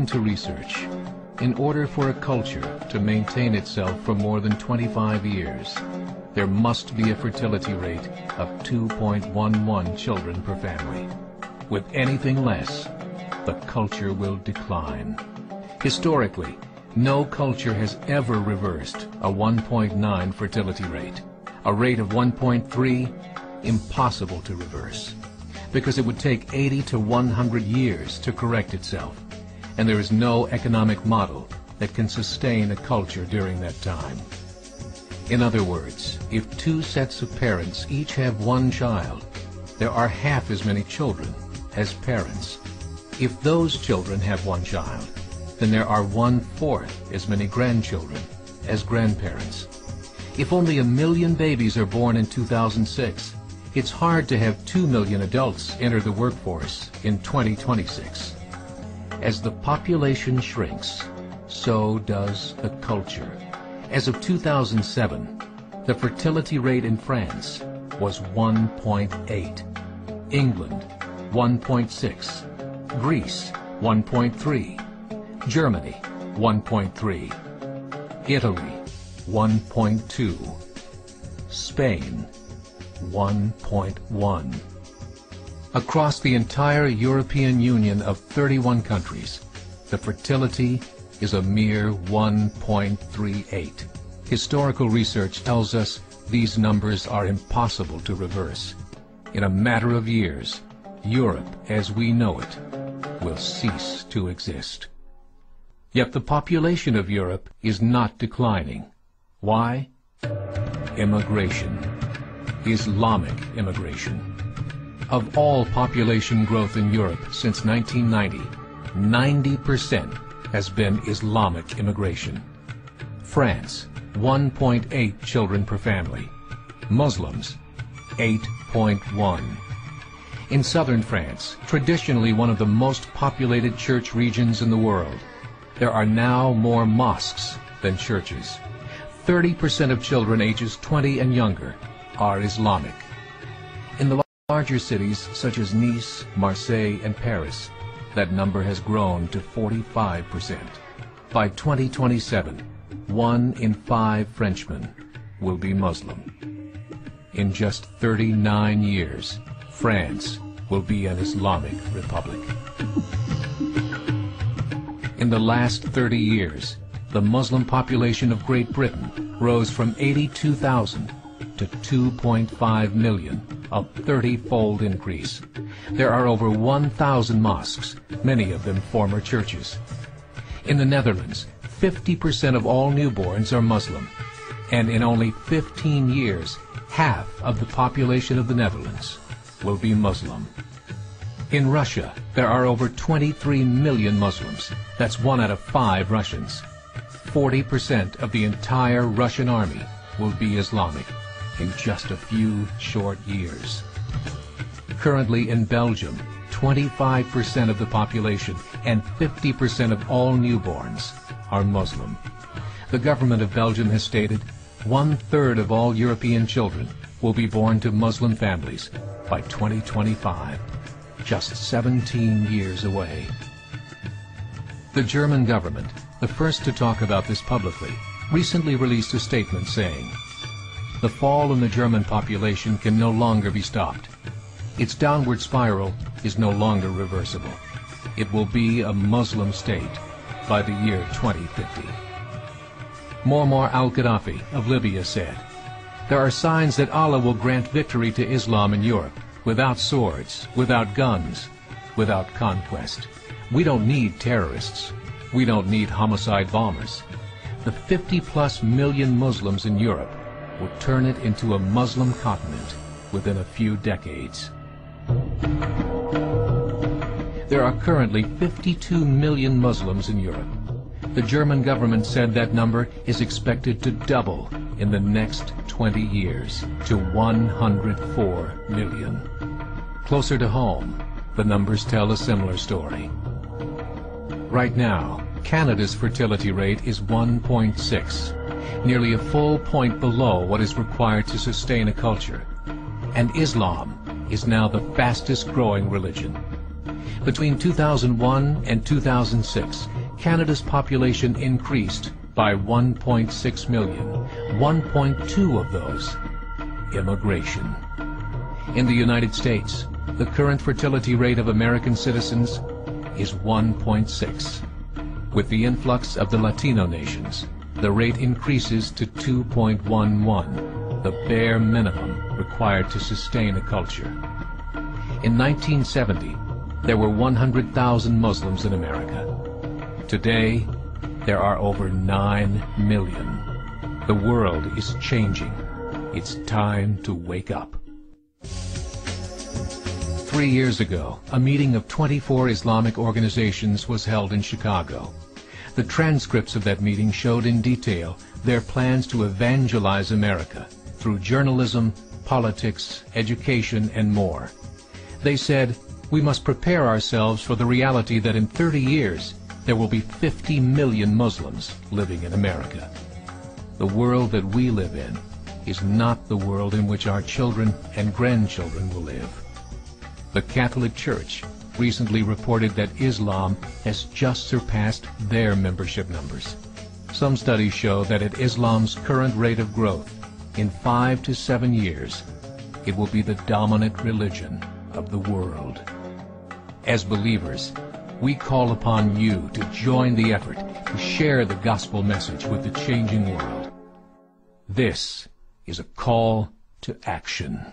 to research. In order for a culture to maintain itself for more than 25 years, there must be a fertility rate of 2.11 children per family. With anything less, the culture will decline. Historically, no culture has ever reversed a 1.9 fertility rate. A rate of 1.3, impossible to reverse, because it would take 80 to 100 years to correct itself, and there is no economic model that can sustain a culture during that time. In other words, if two sets of parents each have one child, there are half as many children as parents. If those children have one child, then there are 1/4 as many grandchildren as grandparents. If only 1 million babies are born in 2006, it's hard to have 2 million adults enter the workforce in 2026. As the population shrinks, so does the culture. As of 2007, the fertility rate in France was 1.8, England 1.6, Greece 1.3, Germany 1.3, Italy 1.2, Spain 1.1. Across the entire European Union of 31 countries, the fertility is a mere 1.38. Historical research tells us these numbers are impossible to reverse. In a matter of years, Europe as we know it will cease to exist. Yet the population of Europe is not declining. Why? Immigration. Islamic immigration. Of all population growth in Europe since 1990, 90% has been Islamic immigration. France, 1.8 children per family. Muslims, 8.1. In southern France, traditionally one of the most populated church regions in the world, there are now more mosques than churches. 30% of children ages 20 and younger are Islamic. In the larger cities such as Nice, Marseille, and Paris, that number has grown to 45%. By 2027, 1 in 5 Frenchmen will be Muslim. In just 39 years, France will be an Islamic republic. In the last 30 years, the Muslim population of Great Britain rose from 82,000 to 2.5 million, a 30-fold increase. There are over 1,000 mosques, many of them former churches. In the Netherlands, 50% of all newborns are Muslim, and in only 15 years, half of the population of the Netherlands will be Muslim. In Russia, there are over 23 million Muslims. That's 1 out of 5 Russians. 40% of the entire Russian army will be Islamic in just a few short years. Currently in Belgium, 25% of the population and 50% of all newborns are Muslim. The government of Belgium has stated 1/3 of all European children will be born to Muslim families by 2025, just 17 years away. The German government, the first to talk about this publicly, recently released a statement saying, "The fall in the German population can no longer be stopped. Its downward spiral is no longer reversible. It will be a Muslim state by the year 2050. Muammar al-Gaddafi of Libya said, "There are signs that Allah will grant victory to Islam in Europe, without swords, without guns, without conquest. We don't need terrorists. We don't need homicide bombers. The 50+ million Muslims in Europe will turn it into a Muslim continent within a few decades." There are currently 52 million Muslims in Europe. The German government said that number is expected to double in the next 20 years to 104 million. Closer to home, the numbers tell a similar story. Right now, Canada's fertility rate is 1.6, nearly a full point below what is required to sustain a culture. And Islam is now the fastest growing religion. Between 2001 and 2006, Canada's population increased by 1.6 million, 1.2 of those immigration. In the United States, the current fertility rate of American citizens is 1.6. With the influx of the Latino nations, the rate increases to 2.11, the bare minimum required to sustain a culture. In 1970, there were 100,000 Muslims in America. Today, there are over 9 million. The world is changing. It's time to wake up. 3 years ago, a meeting of 24 Islamic organizations was held in Chicago. The transcripts of that meeting showed in detail their plans to evangelize America through journalism, politics, education, and more. They said, we must prepare ourselves for the reality that in 30 years, there will be 50 million Muslims living in America. The world that we live in is not the world in which our children and grandchildren will live. The Catholic Church recently reported that Islam has just surpassed their membership numbers. Some studies show that at Islam's current rate of growth, in 5 to 7 years, it will be the dominant religion of the world. As believers, we call upon you to join the effort to share the gospel message with the changing world. This is a call to action.